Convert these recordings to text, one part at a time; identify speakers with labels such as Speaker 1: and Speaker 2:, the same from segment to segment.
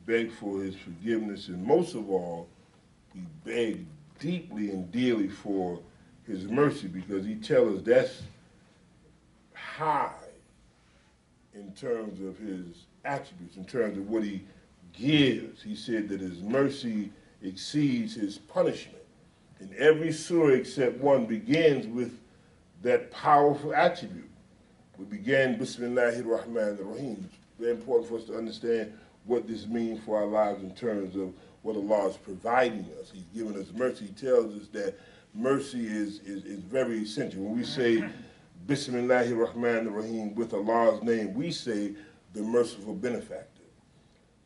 Speaker 1: beg for his forgiveness, and most of all, we beg deeply and dearly for his mercy, because he tells us that's high in terms of his attributes, in terms of what he gives. He said that his mercy exceeds his punishment. And every surah except one begins with that powerful attribute. We began Bismillahir Rahmanir Rahim. It's very important for us to understand what this means for our lives in terms of what Allah is providing us. He's given us mercy. He tells us that mercy is very essential. When we say Bismillahir Rahmanir Rahim with Allah's name, we say the merciful benefactor.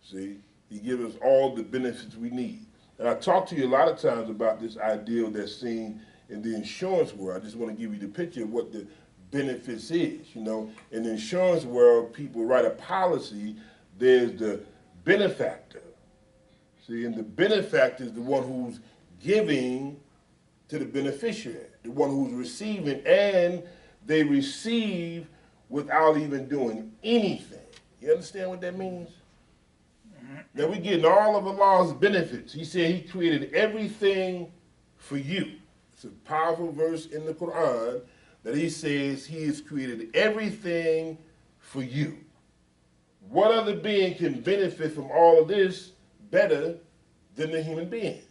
Speaker 1: See, he gives us all the benefits we need. And I talk to you a lot of times about this ideal that's seen in the insurance world. I just want to give you the picture of what the benefits is. You know, in the insurance world, people write a policy, there's the benefactor. See, and the benefactor is the one who's giving to the beneficiary, the one who's receiving, and they receive without even doing anything. You understand what that means? Now we're getting all of Allah's benefits. He said he created everything for you. It's a powerful verse in the Quran that he says he has created everything for you. What other being can benefit from all of this better than the human being?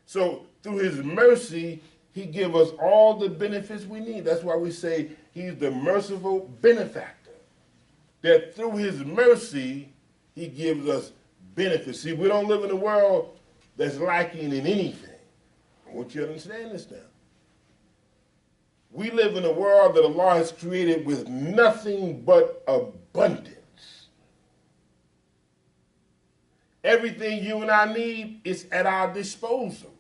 Speaker 1: So through his mercy, he gives us all the benefits we need. That's why we say he's the merciful benefactor. That through his mercy, he gives us benefits. See, we don't live in a world that's lacking in anything. I want you to understand this now. We live in a world that Allah has created with nothing but abundance. Everything you and I need is at our disposal.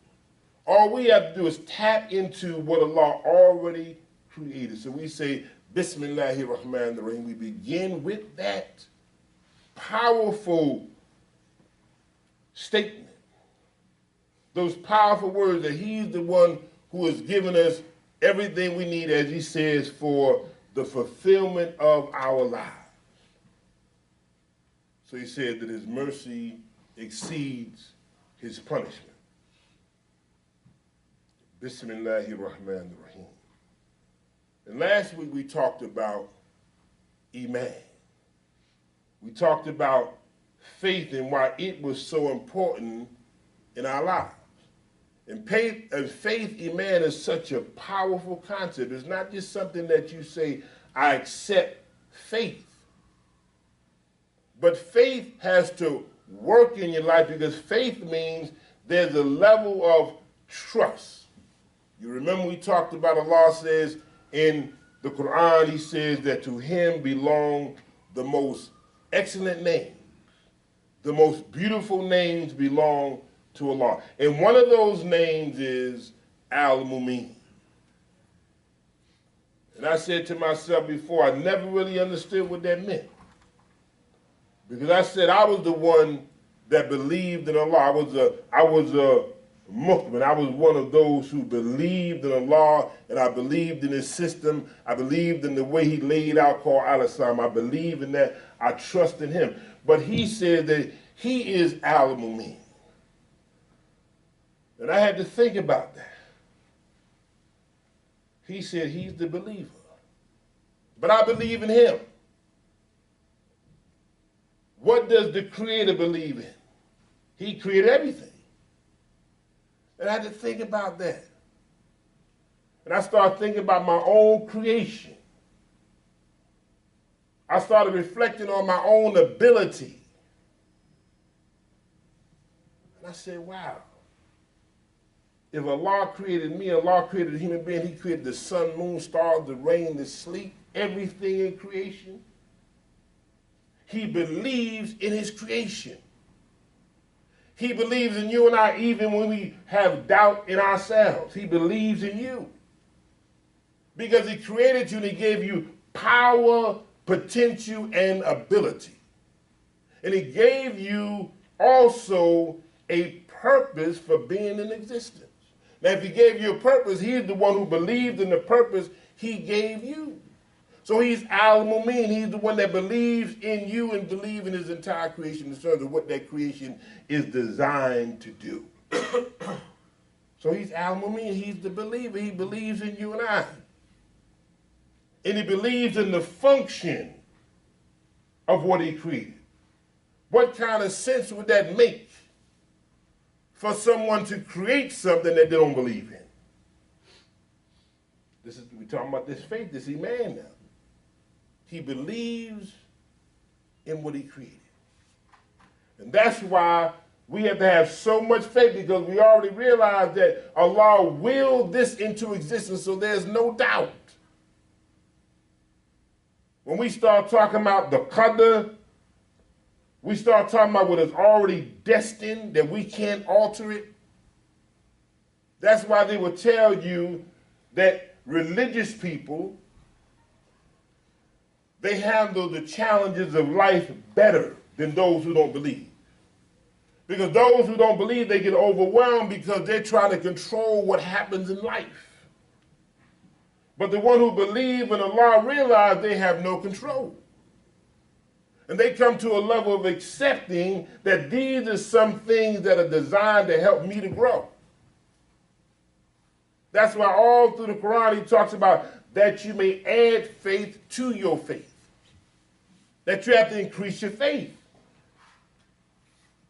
Speaker 1: All we have to do is tap into what Allah already created. So we say, Bismillahir Rahmanir Rahim. We begin with that powerful statement. Those powerful words that he's the one who has given us everything we need, as he says, for the fulfillment of our lives. So he said that his mercy exceeds his punishment. Bismillahir Rahmanir Rahim. And last week we talked about Iman. We talked about faith and why it was so important in our lives. And faith, Iman, is such a powerful concept. It's not just something that you say, I accept faith. But faith has to work in your life, because faith means there's a level of trust. You remember we talked about Allah says in the Quran, he says that to him belong the most excellent names. The most beautiful names belong to Allah. And one of those names is Al-Mumin. And I said to myself before, I never really understood what that meant. Because I said I was the one that believed in Allah. I was a Muslim. I was one of those who believed in Allah, and I believed in his system. I believed in the way he laid out called Al-Islam. I believe in that. I trust in him. But he said that he is Al-Mumin. And I had to think about that. He said he's the believer. But I believe in him. What does the Creator believe in? He created everything. And I had to think about that. And I started thinking about my own creation. I started reflecting on my own ability. And I said, wow. If Allah created me, Allah created a human being, he created the sun, moon, stars, the rain, the sleep, everything in creation. He believes in his creation. He believes in you and I even when we have doubt in ourselves. He believes in you. Because he created you and he gave you power, potential, and ability. And he gave you also a purpose for being in existence. Now, if he gave you a purpose, he's the one who believed in the purpose he gave you. So he's Al-Mumin. He's the one that believes in you and believes in his entire creation in terms of what that creation is designed to do. So he's Al-Mumin. He's the believer. He believes in you and I. And he believes in the function of what he created. What kind of sense would that make for someone to create something that they don't believe in? We're talking about this faith, this Iman now. He believes in what he created. And that's why we have to have so much faith, because we already realize that Allah willed this into existence, so there's no doubt. When we start talking about the Qadr, we start talking about what is already destined, that we can't alter it. That's why they will tell you that religious people, they handle the challenges of life better than those who don't believe. Because those who don't believe, they get overwhelmed because they're trying to control what happens in life. But the one who believes in Allah realize they have no control. And they come to a level of accepting that these are some things that are designed to help me to grow. That's why all through the Quran he talks about that you may add faith to your faith. That you have to increase your faith.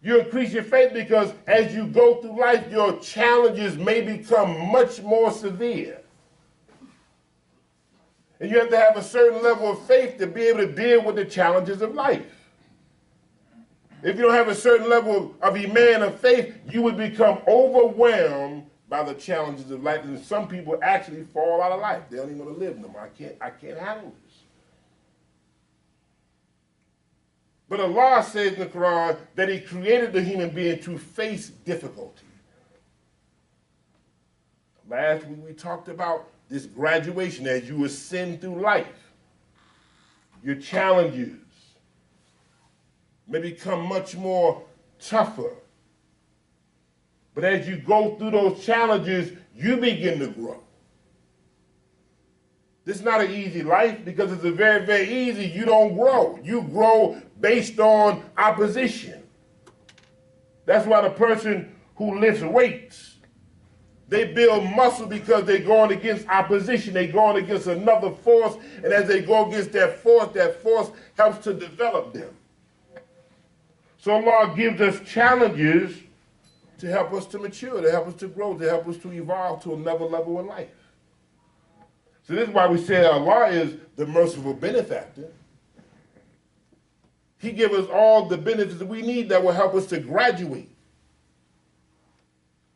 Speaker 1: You increase your faith because as you go through life, your challenges may become much more severe. And you have to have a certain level of faith to be able to deal with the challenges of life. If you don't have a certain level of Iman, of faith, you would become overwhelmed by the challenges of life. And some people actually fall out of life. They don't even want to live no more. I can't handle this. But Allah says in the Quran that he created the human being to face difficulty. Last week we talked about this graduation as you ascend through life. Your challenges may become much more tougher. But as you go through those challenges, you begin to grow. This is not an easy life because it's a very, very easy. You don't grow. You grow based on opposition. That's why the person who lifts weights, they build muscle because they're going against opposition. They're going against another force, and as they go against that force helps to develop them. So Allah gives us challenges to help us to mature, to help us to grow, to help us to evolve to another level in life. So this is why we say Allah is the merciful benefactor. He gives us all the benefits that we need that will help us to graduate,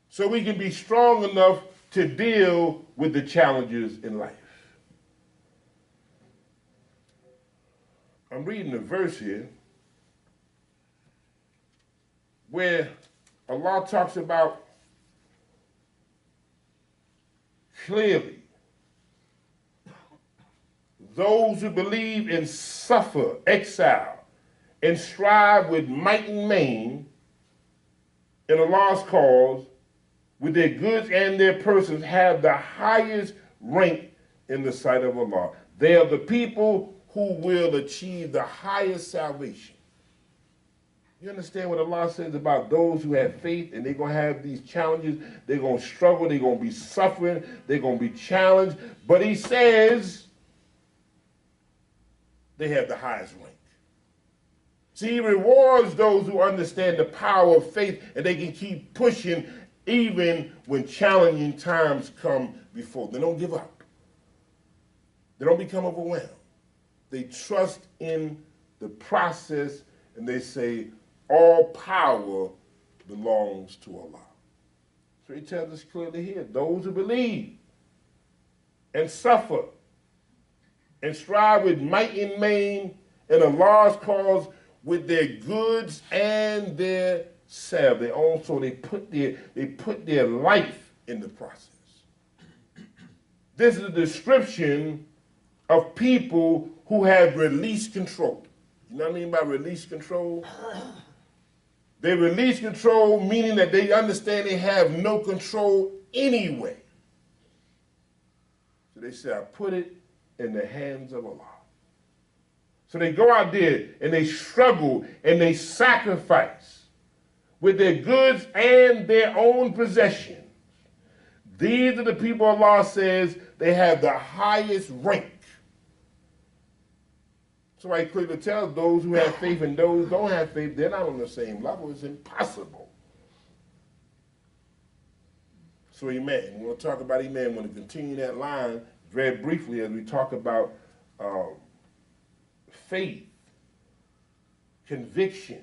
Speaker 1: so we can be strong enough to deal with the challenges in life. I'm reading a verse here where Allah talks about clearly those who believe and suffer exile and strive with might and main in Allah's cause with their goods and their persons have the highest rank in the sight of Allah. They are the people who will achieve the highest salvation. You understand what Allah says about those who have faith and they're going to have these challenges? They're going to struggle. They're going to be suffering. They're going to be challenged. But he says they have the highest rank. See, he rewards those who understand the power of faith and they can keep pushing even when challenging times come before. They don't give up. They don't become overwhelmed. They trust in the process and they say, all power belongs to Allah. So he tells us clearly here, those who believe and suffer and strive with might and main in Allah's cause with their goods and their self, their own soul, they put their life in the process. This is a description of people who have released control. You know what I mean by release control? They release control, meaning that they understand they have no control anyway. So they say, I put it in the hands of Allah. So they go out there and they struggle and they sacrifice with their goods and their own possessions. These are the people Allah says they have the highest rank. So I clearly tell those who have faith and those who don't have faith, they're not on the same level. It's impossible. So Iman, we want to talk about Iman. We want to continue that line very briefly as we talk about faith, conviction.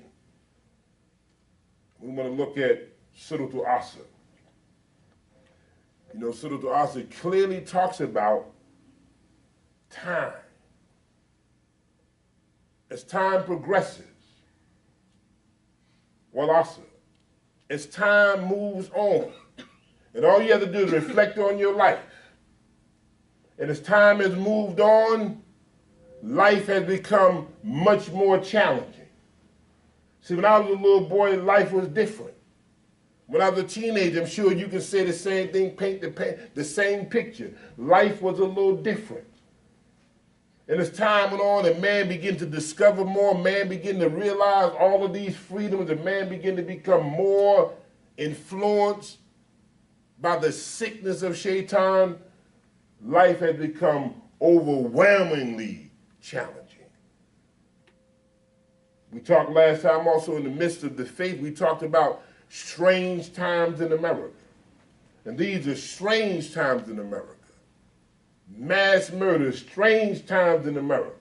Speaker 1: We want to look at Surah Al-Asr. You know, Surah Al-Asr clearly talks about time. As time progresses, Wal-Asr, as time moves on, and all you have to do is reflect on your life. And as time has moved on, life has become much more challenging. See, when I was a little boy, life was different. When I was a teenager, I'm sure you can say the same thing, paint the same picture. Life was a little different. And as time went on and man began to discover more, man began to realize all of these freedoms, and man began to become more influenced by the sickness of Shaitan, life has become overwhelmingly challenging. We talked last time also in the midst of the faith, we talked about strange times in America. And these are strange times in America. Mass murder, strange times in America.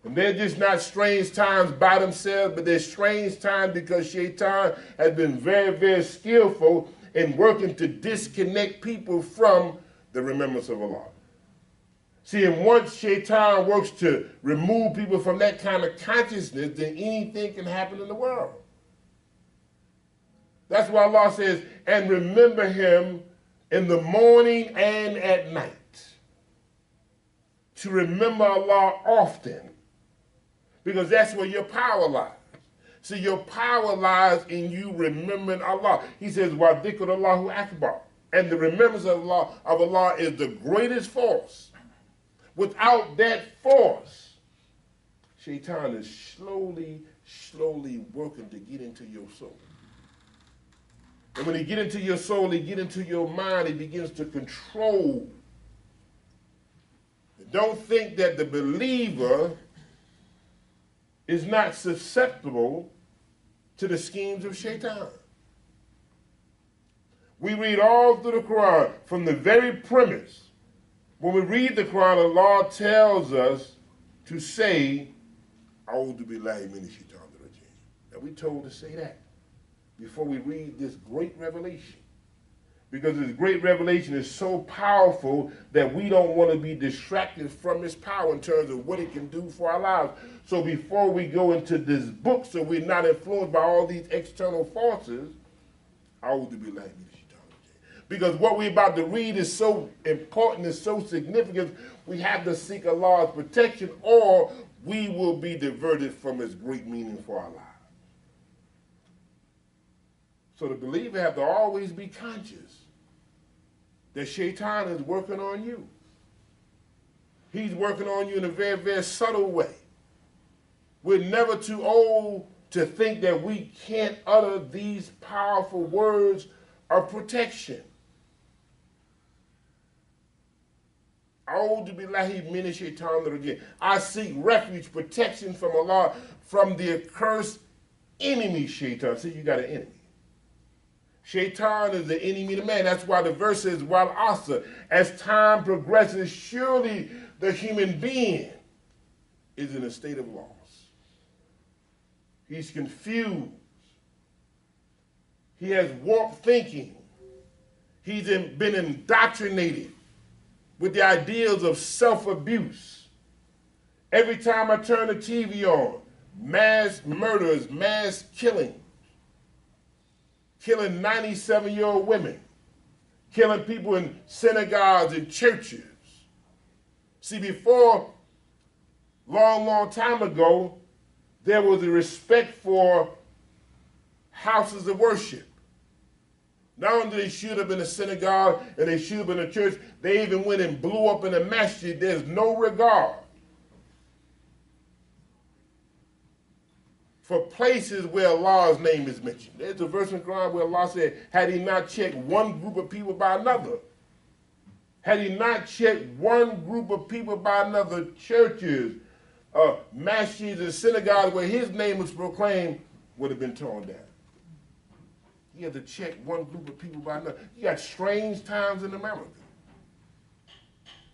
Speaker 1: And they're just not strange times by themselves, but they're strange times because Shaitan has been very, very skillful in working to disconnect people from the remembrance of Allah. See, and once Shaitan works to remove people from that kind of consciousness, then anything can happen in the world. That's why Allah says, and remember him in the morning and at night. To remember Allah often, because that's where your power lies. See, your power lies in you remembering Allah. He says, wa dhikrullahu akbar. And the remembrance of Allah is the greatest force. Without that force, Shaitan is slowly working to get into your soul. And when he get into your soul, he get into your mind, he begins to control. Don't think that the believer is not susceptible to the schemes of Shaitan. We read all through the Quran from the very premise. When we read the Quran, Allah tells us to say, A'udhu billahi minash shaitanir rajim. And we're told to say that before we read this great revelation. Because this great revelation is so powerful that we don't want to be distracted from its power in terms of what it can do for our lives. So before we go into this book, so we're not influenced by all these external forces, A'udhu billahi minash shaitanir rajim. Because what we're about to read is so important, is so significant, we have to seek Allah's protection or we will be diverted from its great meaning for our lives. So the believer has to always be conscious that Shaitan is working on you. He's working on you in a very, very subtle way. We're never too old to think that we can't utter these powerful words of protection. A'udhu billahi minash shaitanir rajim. I seek refuge, protection from Allah, from the accursed enemy Shaitan. See, you got an enemy. Shaitan is the enemy of man. That's why the verse says, Wal-Asr, as time progresses, surely the human being is in a state of loss. He's confused. He has warped thinking. He's been indoctrinated with the ideals of self-abuse. Every time I turn the TV on, mass murders, mass killing. Killing 97-year-old women, killing people in synagogues and churches. See, before, long time ago, there was a respect for houses of worship. Not only did they shoot up in the synagogue and they shoot up in the church, they even went and blew up in the masjid. There's no regard for places where Allah's name is mentioned. There's a verse in the Quran where Allah said, had he not checked one group of people by another, had he not checked one group of people by another, churches, masjids and synagogues where his name was proclaimed would have been torn down. You have to check one group of people by another. You got strange times in America.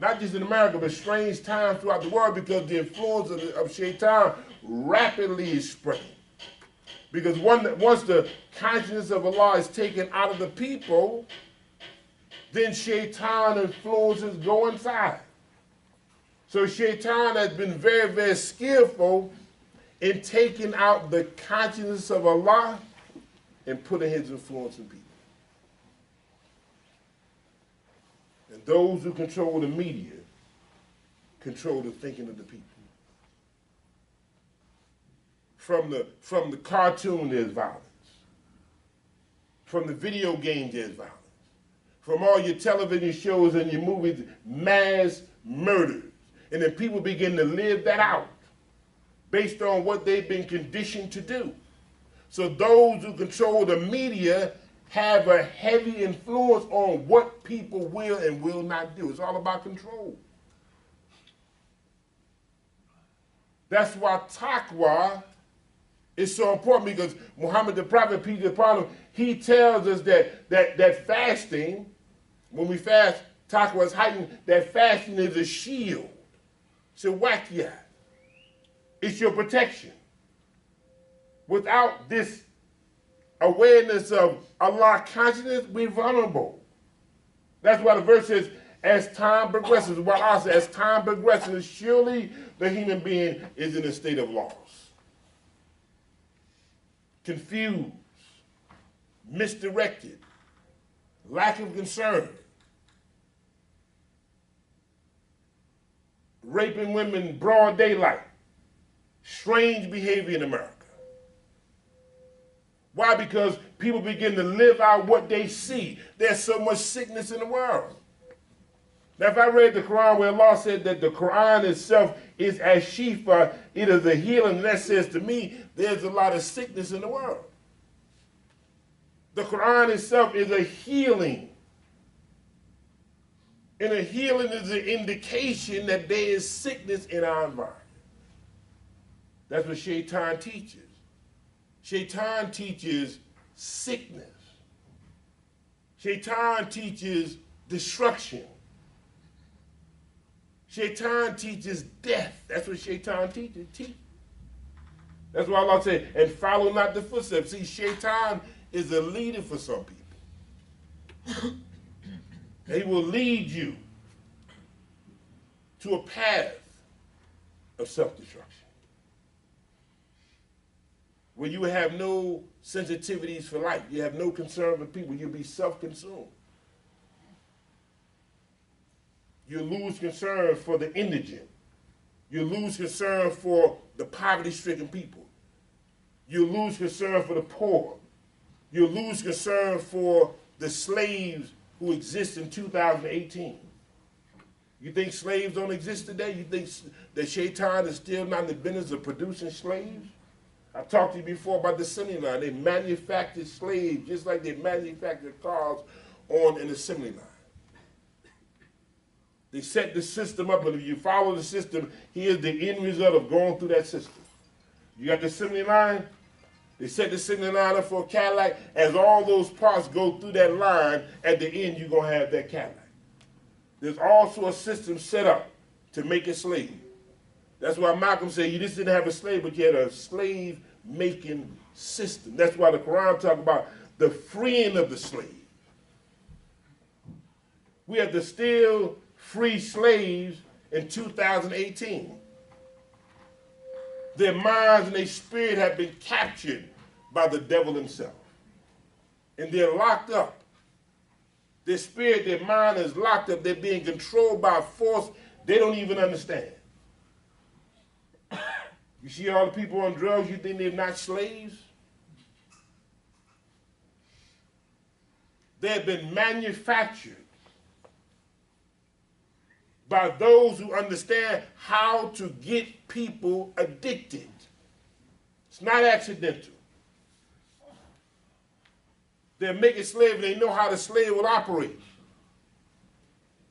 Speaker 1: Not just in America, but strange times throughout the world because the influence of Shaitan rapidly is spreading. Because once the consciousness of Allah is taken out of the people, then Shaitan influences go inside. So Shaitan has been very, very skillful in taking out the consciousness of Allah and putting his influence in people. And those who control the media control the thinking of the people. From the cartoon, there's violence. From the video games, there's violence. From all your television shows and your movies, mass murders. And then people begin to live that out based on what they've been conditioned to do. So those who control the media have a heavy influence on what people will and will not do. It's all about control. That's why taqwa is so important, because Muhammad the Prophet, peace be upon him, he tells us that fasting, when we fast, taqwa is heightened, that fasting is a shield. It's a waqiyah. It's your protection. Without this awareness of Allah consciousness, we're vulnerable. That's why the verse says, as time progresses, what Allah says, as time progresses, surely the human being is in a state of loss. Confused, misdirected, lack of concern, raping women in broad daylight, strange behavior in America. Why? Because people begin to live out what they see. There's so much sickness in the world. Now, if I read the Quran where Allah said that the Quran itself is as shifa, it is a healing, and that says to me, there's a lot of sickness in the world. The Quran itself is a healing. And a healing is an indication that there is sickness in our environment. That's what Shaitan teaches. Shaitan teaches sickness. Shaitan teaches destruction. Shaitan teaches death. That's what Shaitan teaches. That's why Allah said, and follow not the footsteps. See, Shaitan is a leader for some people. He will lead you to a path of self-destruction, where you have no sensitivities for life. You have no concern for people. You'll be self-consumed. You lose concern for the indigent. You lose concern for the poverty-stricken people. You lose concern for the poor. You lose concern for the slaves who exist in 2018. You think slaves don't exist today? You think that Shaitan is still not in the business of producing slaves? I've talked to you before about the assembly line. They manufactured slaves just like they manufactured cars on an assembly line. They set the system up, but if you follow the system, here's the end result of going through that system. You got the assembly line, they set the assembly line up for a Cadillac. As all those parts go through that line, at the end you're going to have that Cadillac. There's also a system set up to make a slave. That's why Malcolm said you just didn't have a slave, but you had a slave-making system. That's why the Quran talks about the freeing of the slave. We have to still free slaves in 2018. Their minds and their spirit have been captured by the devil himself. And they're locked up. Their spirit, their mind is locked up. They're being controlled by a force they don't even understand. You see all the people on drugs, you think they're not slaves? They have been manufactured by those who understand how to get people addicted. It's not accidental. They're making slaves, they know how the slave will operate.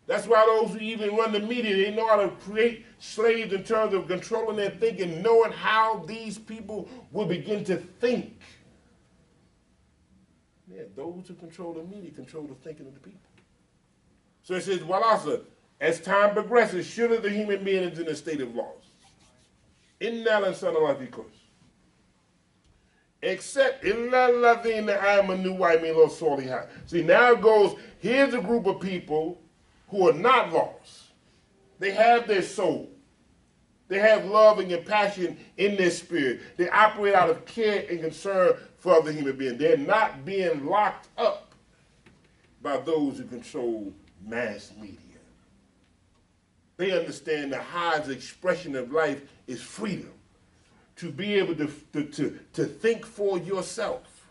Speaker 1: That's why those who even run the media, they know how to create slaves in terms of controlling their thinking, knowing how these people will begin to think. Yeah, those who control the media control the thinking of the people. So it says, Walasa, as time progresses, surely the human being is in a state of loss. Inna lan course. Except illa ladhina amanu wa amilu solihat. See, now it goes, here's a group of people who are not lost. They have their soul. They have love and compassion in their spirit. They operate out of care and concern for other human beings. They're not being locked up by those who control mass media. They understand the highest expression of life is freedom. To be able to think for yourself.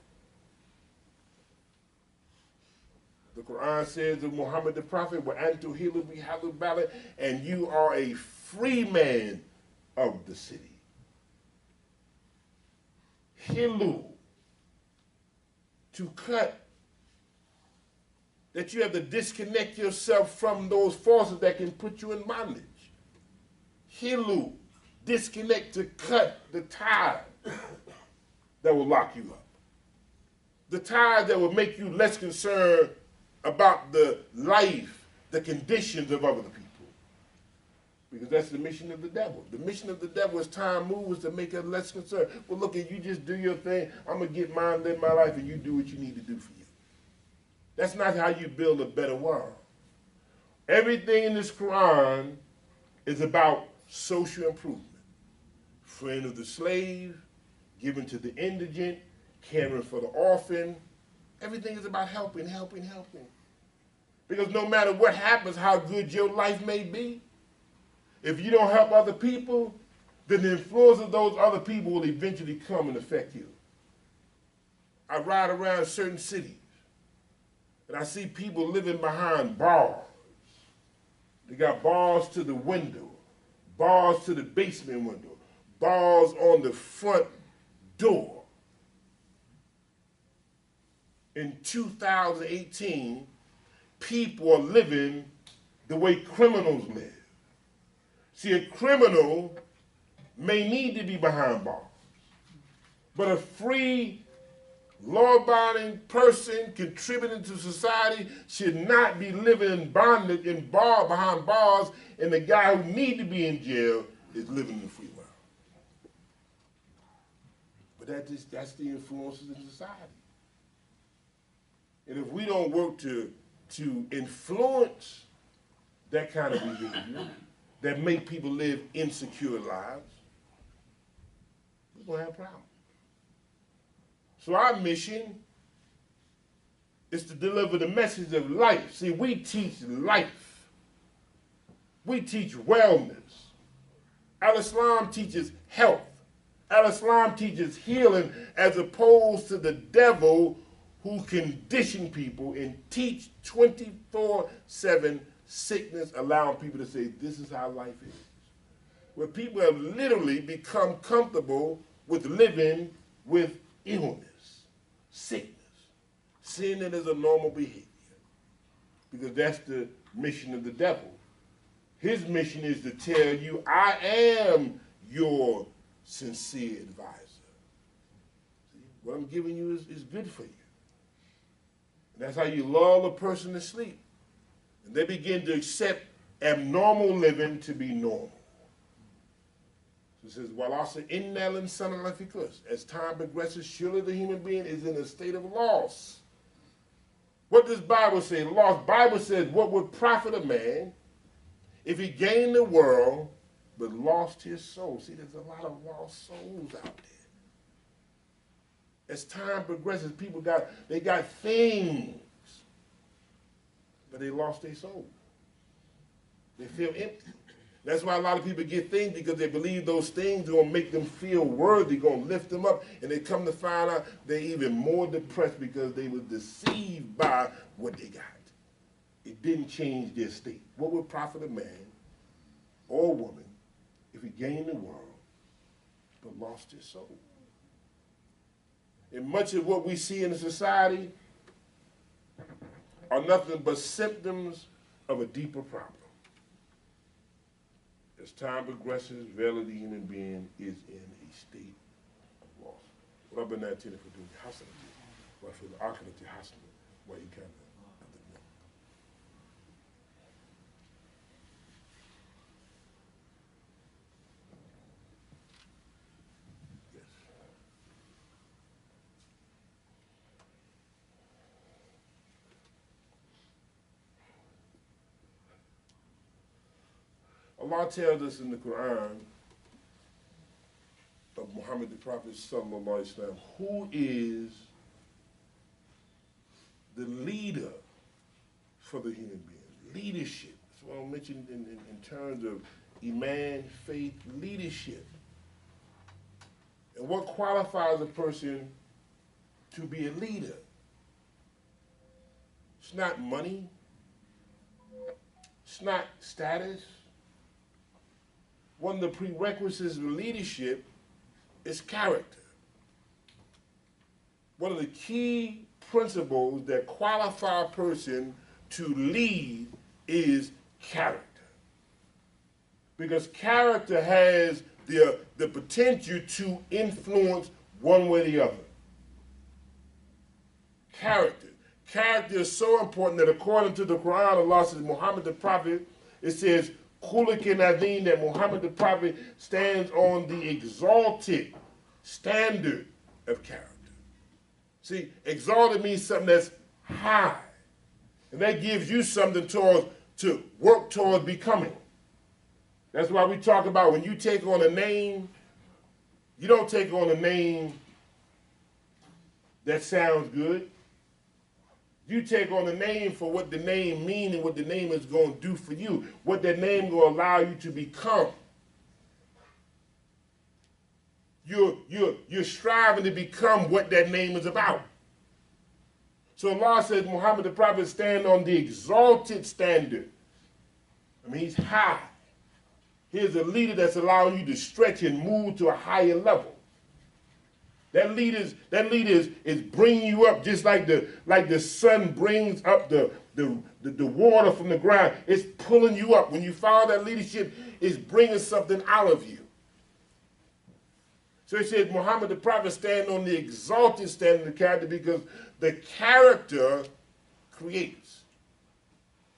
Speaker 1: The Quran says of Muhammad the Prophet, and you are a free man of the city. Hilu, to cut, that you have to disconnect yourself from those forces that can put you in bondage. Hilu, disconnect, to cut the tie that will lock you up. The tie that will make you less concerned about the life, the conditions of other people. Because that's the mission of the devil. The mission of the devil as time moves to make us less concerned. Well, look, if you just do your thing, I'm going to get mine, live my life, and you do what you need to do for you. That's not how you build a better world. Everything in this Quran is about social improvement. Friend of the slave, giving to the indigent, caring for the orphan. Everything is about helping, helping, helping. Because no matter what happens, how good your life may be, if you don't help other people, then the influence of those other people will eventually come and affect you. I ride around certain cities, and I see people living behind bars. They got bars to the window, bars to the basement window, bars on the front door. In 2018, people are living the way criminals live. See, a criminal may need to be behind bars, but a free, law-abiding person contributing to society should not be living in bondage behind bars, and the guy who needs to be in jail is living in the free world. But that's the influences in society. And if we don't work to influence that kind of behavior that make people live insecure lives, we're going to have problems. So our mission is to deliver the message of life. See, we teach life. We teach wellness. Al-Islam teaches health. Al-Islam teaches healing, as opposed to the devil who condition people and teach 24/7 sickness, allowing people to say, this is how life is. Where people have literally become comfortable with living with illness, sickness, seeing it as a normal behavior. Because that's the mission of the devil. His mission is to tell you, I am your sincere advisor. See, what I'm giving you is good for you. And that's how you lull a person to sleep. And they begin to accept abnormal living to be normal. So it says, Walasa innal insana lafi khusr. As time progresses, surely the human being is in a state of loss. What does Bible say? Loss. Bible says, what would profit a man if he gained the world but lost his soul? See, there's a lot of lost souls out there. As time progresses, people got things, but they lost their soul. They feel empty. That's why a lot of people get things, because they believe those things are going to make them feel worthy, going to lift them up, and they come to find out they're even more depressed because they were deceived by what they got. It didn't change their state. What would profit a man or a woman if he gained the world but lost his soul? And much of what we see in the society are nothing but symptoms of a deeper problem. As time progresses, verily the human being is in a state of loss. ربنا اتنا في الدنيا حسنة وفي الآخرة حسنة وإن كان Allah tells us in the Quran of Muhammad the Prophet sallallahu alaihi wasallam, who is the leader for the human beings. Leadership. That's what I mentioned in terms of Iman, faith, leadership. And what qualifies a person to be a leader? It's not money. It's not status. One of the prerequisites of leadership is character. One of the key principles that qualify a person to lead is character. Because character has the potential to influence one way or the other. Character. Character is so important that according to the Quran, Allah says, Muhammad the Prophet, it says, that Muhammad the Prophet stands on the exalted standard of character. See, exalted means something that's high. And that gives you something to work towards becoming. That's why we talk about when you take on a name, you don't take on a name that sounds good. You take on the name for what the name means and what the name is going to do for you, what that name is going to allow you to become. You're striving to become what that name is about. So Allah says Muhammad the Prophet stand on the exalted standard. I mean, he's high. Here's a leader that's allowing you to stretch and move to a higher level. That leader is bringing you up just like the sun brings up the water from the ground. It's pulling you up. When you follow that leadership, it's bringing something out of you. So it says Muhammad the Prophet stand on the exalted standard of character because the character creates.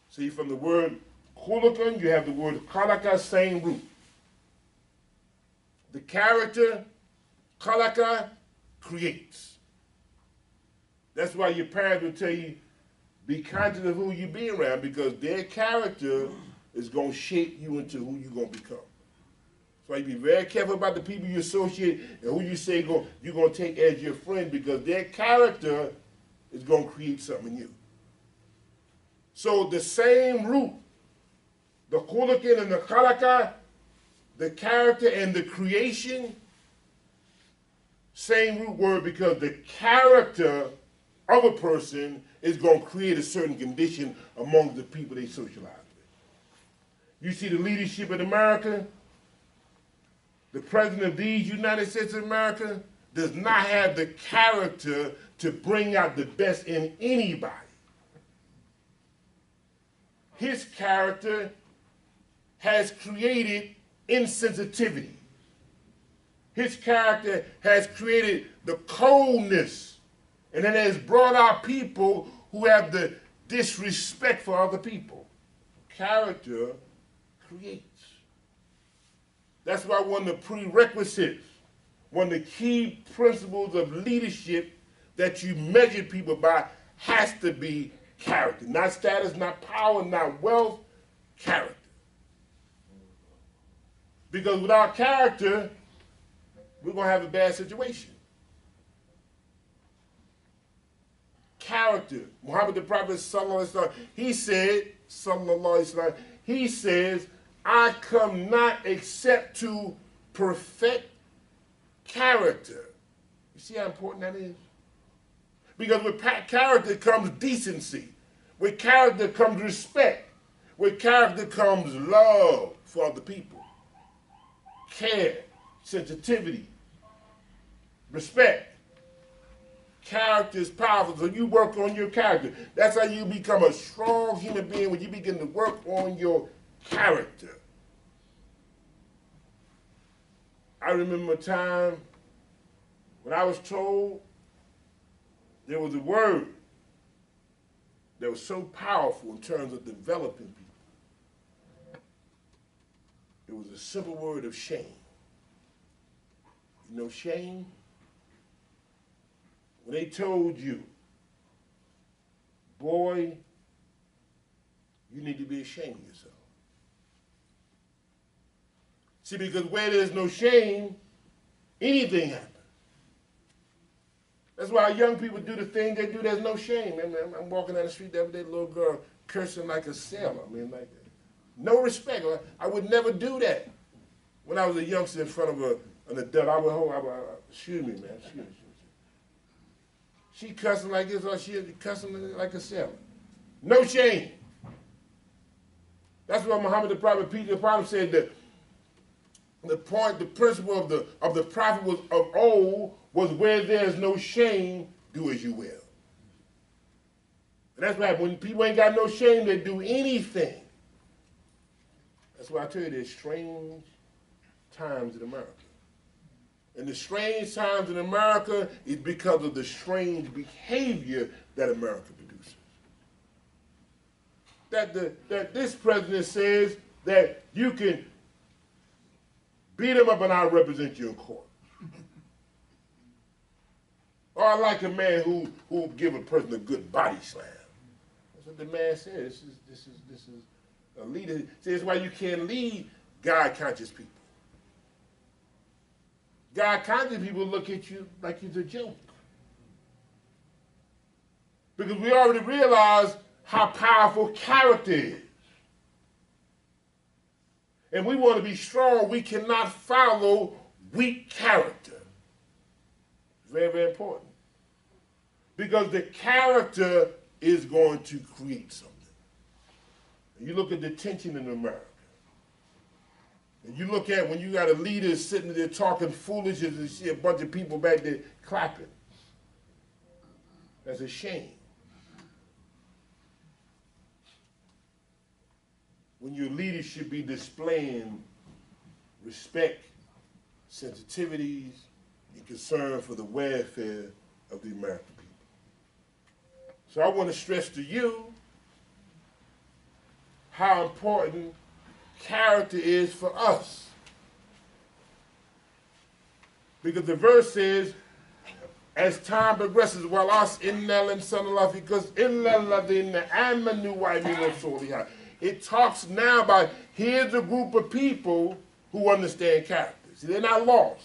Speaker 1: See, from the word khuluqan, you have the word khalaqa, same root. The character, khalaqa, creates. That's why your parents will tell you, be conscious of who you be around, because their character is going to shape you into who you're going to become. So you be very careful about the people you associate and who you say you're going to take as your friend, because their character is going to create something in you. So the same root, the khuluqin and the khalaqa, the character and the creation, same root word, because the character of a person is going to create a certain condition among the people they socialize with. You see the leadership in America, the president of these United States of America does not have the character to bring out the best in anybody. His character has created insensitivity. His character has created the coldness, and it has brought out people who have the disrespect for other people. Character creates. That's why one of the prerequisites, one of the key principles of leadership that you measure people by has to be character. Not status, not power, not wealth, character. Because without character, we're going to have a bad situation. Character. Muhammad the Prophet, sallallahu alaihi wasallam, he said, sallallahu alaihi wasallam, he says, I come not except to perfect character. You see how important that is? Because with character comes decency. With character comes respect. With character comes love for other people. Care, sensitivity, respect. Character is powerful, so you work on your character. That's how you become a strong human being, when you begin to work on your character. I remember a time when I was told there was a word that was so powerful in terms of developing people. It was a simple word of shame. You know shame? When they told you, boy, you need to be ashamed of yourself. See, because where there's no shame, anything happens. That's why young people do the thing they do, there's no shame. I'm walking down the street the other day, little girl cursing like a sailor. Like no respect. I would never do that. When I was a youngster in front of an adult, I would excuse me, man, excuse me. She cussing like this, or she cussing like a sailor. No shame. That's what Muhammad the Prophet, peace be upon him, said that the principle of the prophet was of old was where there's no shame, do as you will. And that's why when people ain't got no shame, they do anything. That's why I tell you there's strange times in America. And the strange times in America is because of the strange behavior that America produces. That this president says that you can beat him up and I'll represent you in court. Or I like a man who give a person a good body slam. That's what the man says. This is a leader. See, that's why you can't lead God-conscious people. God-conscious people look at you like you're a joke. Because we already realize how powerful character is. And we want to be strong. We cannot follow weak character. Very, very important. Because the character is going to create something. And you look at the tension in America. And you look at when you got a leader sitting there talking foolishness and see a bunch of people back there clapping. That's a shame. When your leader should be displaying respect, sensitivities, and concern for the welfare of the American people. So I want to stress to you how important character is for us. Because the verse says, as time progresses, while us innal and son of because illalladina amanu wa aminu soliha. It talks now about here's a group of people who understand character. See, they're not lost.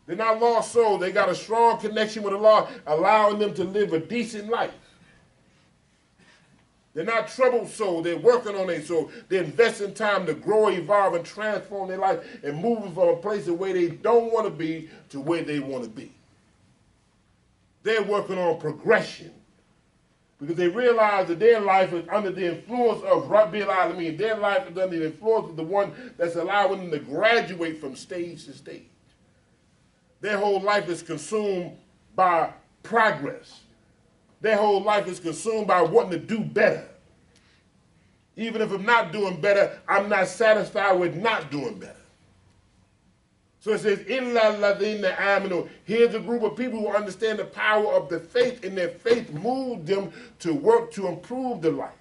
Speaker 1: They're not lost souls. They got a strong connection with Allah, allowing them to live a decent life. They're not troubled souls. They're working on their soul. They're investing time to grow, evolve, and transform their life and moving from a place of where they don't want to be to where they want to be. They're working on progression because they realize that their life is under the influence of Rabbil Alameen. Their life is under the influence of the one that's allowing them to graduate from stage to stage. Their whole life is consumed by progress. Their whole life is consumed by wanting to do better. Even if I'm not doing better, I'm not satisfied with not doing better. So it says, Illa ladina amanu. Here's a group of people who understand the power of the faith, and their faith moves them to work to improve their life.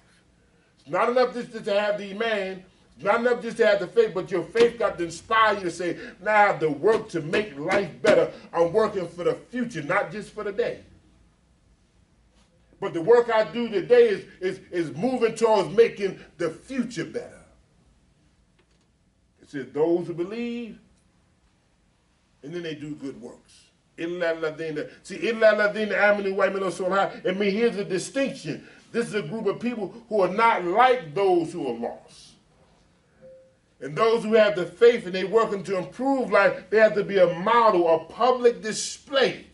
Speaker 1: It's not enough just to have the iman. It's not enough just to have the faith, but your faith got to inspire you to say, now I have to work to make life better. I'm working for the future, not just for the day. But the work I do today is moving towards making the future better. It says those who believe, and then they do good works. Illa ladina. See, illa ladina amanu wa aminu soliha. I mean, here's a distinction. This is a group of people who are not like those who are lost. And those who have the faith and they're working to improve life, they have to be a model, a public display,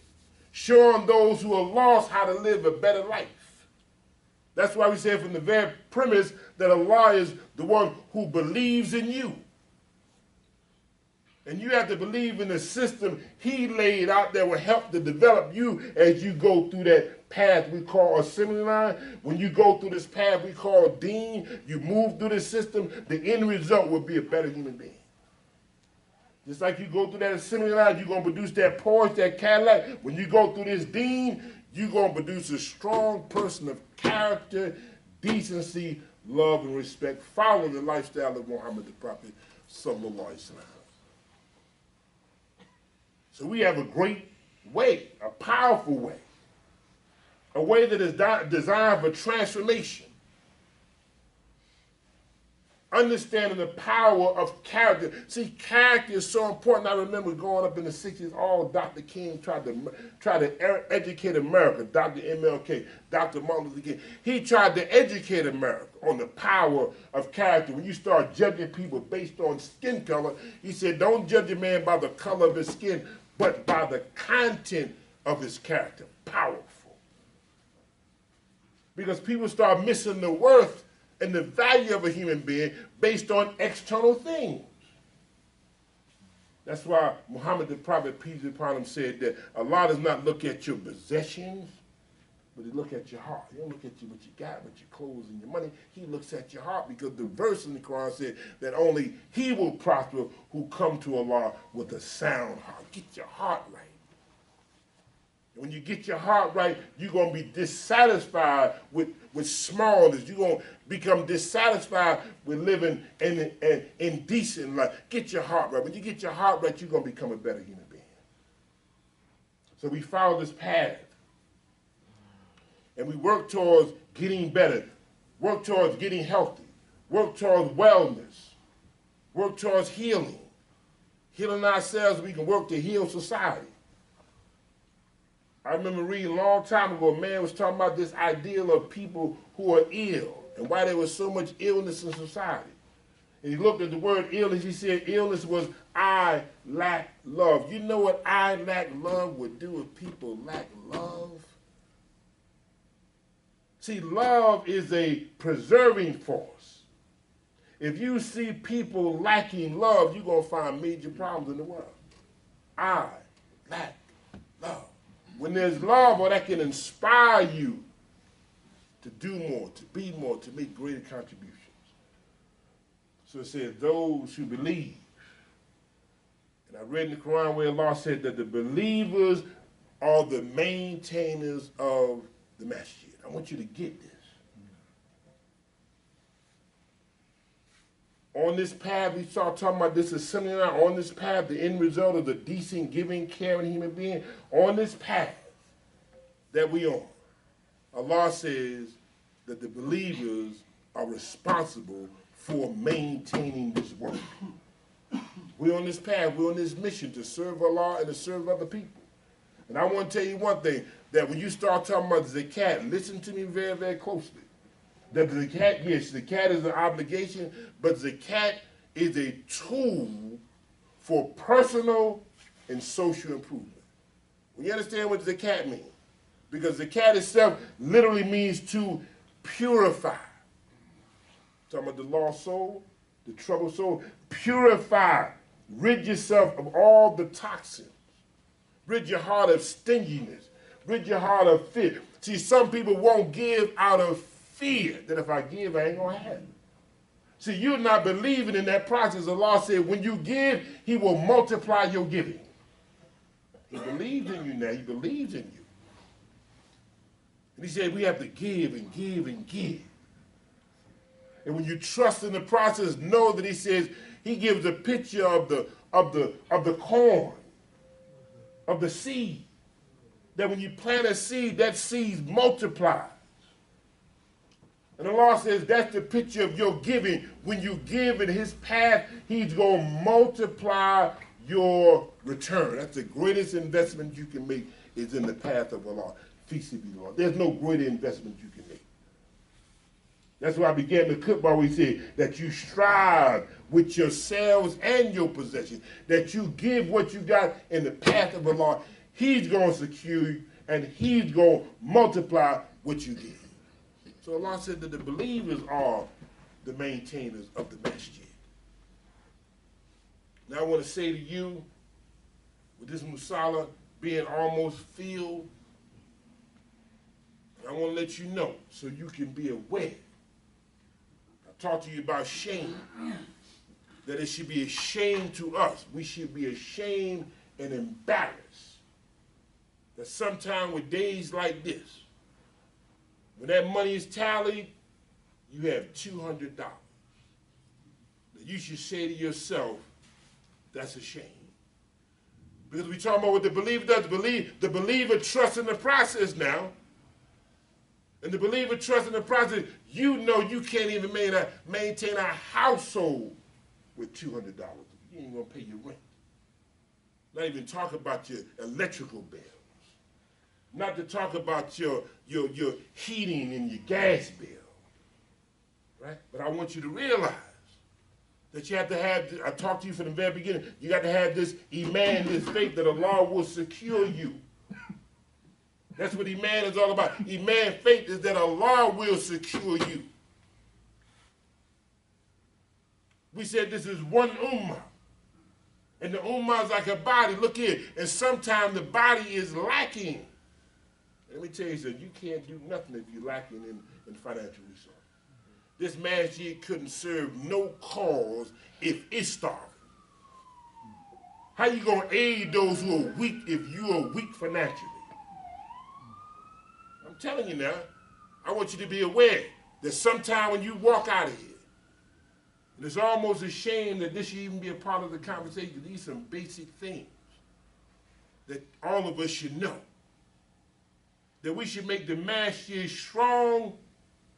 Speaker 1: showing those who are lost how to live a better life. That's why we say from the very premise that Allah is the one who believes in you. And you have to believe in the system He laid out that will help to develop you as you go through that path we call assembly line. When you go through this path we call Deen, you move through this system, the end result will be a better human being. Just like you go through that assembly line, you're going to produce that Porsche, that Cadillac. When you go through this Deen, you're going to produce a strong person of character, decency, love, and respect, following the lifestyle of Muhammad the Prophet, sallallahu alaihi wasallam. So we have a great way, a powerful way, a way that is designed for transformation. Understanding the power of character. See, character is so important. I remember growing up in the 60s, all Dr. King tried to educate America, Dr. A.K, Dr. Martin Luther King. He tried to educate America on the power of character. When you start judging people based on skin color, he said, don't judge a man by the color of his skin, but by the content of his character. Powerful. Because people start missing the worth and the value of a human being based on external things. That's why Muhammad the Prophet, peace be upon him, said that Allah does not look at your possessions, but He looks at your heart. He don't look at you what you got, what your clothes and your money. He looks at your heart, because the verse in the Quran said that only he will prosper who come to Allah with a sound heart. Get your heart right. When you get your heart right, you're going to be dissatisfied with smallness. You're going to become dissatisfied with living an indecent life. Get your heart right. When you get your heart right, you're going to become a better human being. So we follow this path. And we work towards getting better. Work towards getting healthy. Work towards wellness. Work towards healing. Healing ourselves, we can work to heal society. I remember reading a long time ago, a man was talking about this ideal of people who are ill and why there was so much illness in society. And he looked at the word illness, he said illness was I lack love. You know what I lack love would do if people lack love? See, love is a preserving force. If you see people lacking love, you're going to find major problems in the world. I lack love. When there's love, well, that can inspire you to do more, to be more, to make greater contributions. So it says, those who believe. And I read in the Quran where Allah said that the believers are the maintainers of the masjid. I want you to get this. On this path, we start talking about this assembly line. On this path, the end result of the decent, giving, caring human being. On this path that we on, Allah says that the believers are responsible for maintaining this work. We're on this path, we're on this mission to serve Allah and to serve other people. And I want to tell you one thing, that when you start talking about zakat, listen to me very, very closely. That the zakat, yes, zakat is an obligation, but zakat is a tool for personal and social improvement. You understand what zakat means? Because zakat itself literally means to purify. Talking about the lost soul, the troubled soul. Purify. Rid yourself of all the toxins. Rid your heart of stinginess. Rid your heart of fear. See, some people won't give out of fear that if I give, I ain't going to have it. See, you're not believing in that process. Allah said, when you give, He will multiply your giving. He believes in you now. He believes in you. And He said we have to give and give and give. And when you trust in the process, know that He says He gives a picture of the corn, of the seed. That when you plant a seed, that seed multiplies. And Allah says that's the picture of your giving. When you give in His path, He's going to multiply your return. That's the greatest investment you can make, is in the path of Allah. There's no greater investment you can make. That's why I began the clip where we said that you strive with yourselves and your possessions, that you give what you got in the path of Allah. He's going to secure you, and He's going to multiply what you give. So Allah said that the believers are the maintainers of the masjid. Now I want to say to you, with this musalla being almost filled, I want to let you know so you can be aware. I talked to you about shame, that it should be a shame to us. We should be ashamed and embarrassed that sometime with days like this, when that money is tallied, you have $200. That you should say to yourself, that's a shame. Because we're talking about what the believer does. The believer trusts in the process now. And the believer trusts in the process. You know you can't even maintain a household with $200. You ain't going to pay your rent. Not even talk about your electrical bills. Not to talk about your heating and your gas bill. Right? But I want you to realize that you have to have, I talked to you from the very beginning, you got to have this iman, this faith that Allah will secure you. That's what iman is all about. Iman, faith, is that Allah will secure you. We said this is one ummah. And the ummah is like a body. Look here. And sometimes the body is lacking. Let me tell you something. You can't do nothing if you're lacking in financial resources. This masjid couldn't serve no cause if it's starving. How you going to aid those who are weak if you are weak financially? I'm telling you now, I want you to be aware that sometime when you walk out of here, and it's almost a shame that this should even be a part of the conversation. These are some basic things that all of us should know. That we should make the masjid strong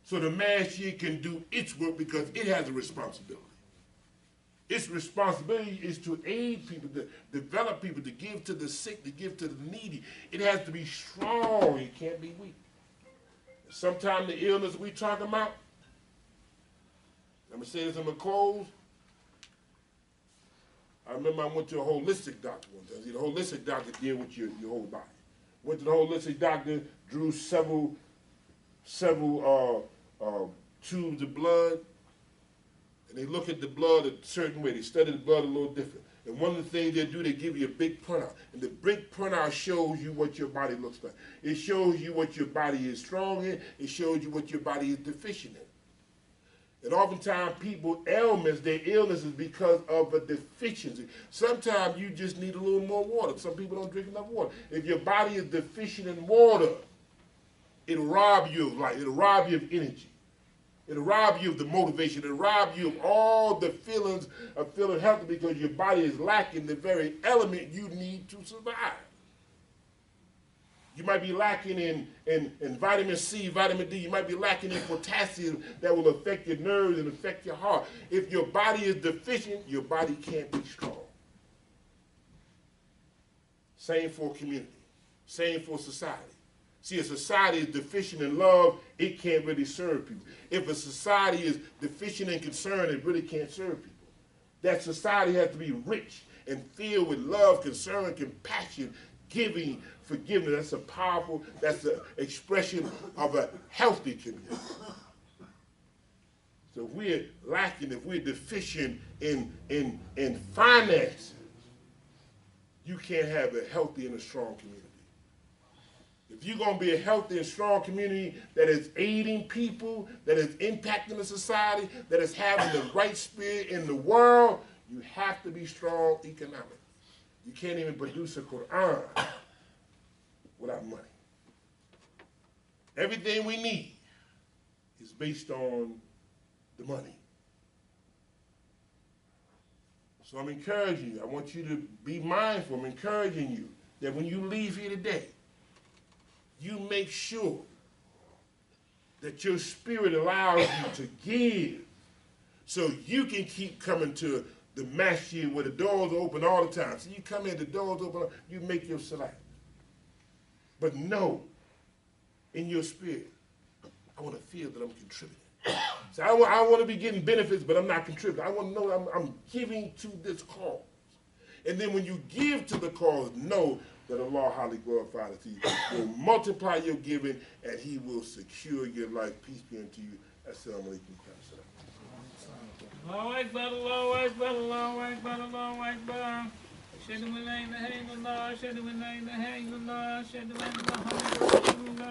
Speaker 1: so the masjid can do its work because it has a responsibility. Its responsibility is to aid people, to develop people, to give to the sick, to give to the needy. It has to be strong. It can't be weak. Sometimes the illness we talking about, I'm going to say this in my close. I remember I went to a holistic doctor one time. See, the holistic doctor deal with your whole body. Went to the holistic doctor, drew several tubes of blood, and they look at the blood a certain way. They study the blood a little different. And one of the things they do, they give you a big printout. And the big printout shows you what your body looks like. It shows you what your body is strong in. It shows you what your body is deficient in. And oftentimes people, ailments, their illness is because of a deficiency. Sometimes you just need a little more water. Some people don't drink enough water. If your body is deficient in water, it'll rob you of life. It'll rob you of energy. It'll rob you of the motivation. It'll rob you of all the feelings of feeling healthy because your body is lacking the very element you need to survive. You might be lacking in vitamin C, vitamin D. You might be lacking in potassium that will affect your nerves and affect your heart. If your body is deficient, your body can't be strong. Same for community. Same for society. See, a society is deficient in love, it can't really serve people. If a society is deficient in concern, it really can't serve people. That society has to be rich and filled with love, concern, compassion, giving, forgiveness. That's a powerful, that's the expression of a healthy community. So if we're lacking, if we're deficient in finances, you can't have a healthy and a strong community. If you're going to be a healthy and strong community that is aiding people, that is impacting the society, that is having the right spirit in the world, you have to be strong economically. You can't even produce a Quran without money. Everything we need is based on the money. So I'm encouraging you. I want you to be mindful. I'm encouraging you that when you leave here today, you make sure that your spirit allows you to give so you can keep coming to the masjid where the doors are open all the time. So you come in, the doors open, you make your salat. But know in your spirit, I want to feel that I'm contributing. So I don't want to be getting benefits, but I'm not contributing. I want to know I'm giving to this cause. And then when you give to the cause, know that Allah highly glorified as He will multiply your giving and He will secure your life. Peace be unto you. Assalamu alaikum.
Speaker 2: Allahu Akbar, Allahu Akbar, Allahu Akbar, Allahu Akbar. أشهد أن لا إله إلا الله أشهد أن لا إله إلا الله أشهد أن محمدا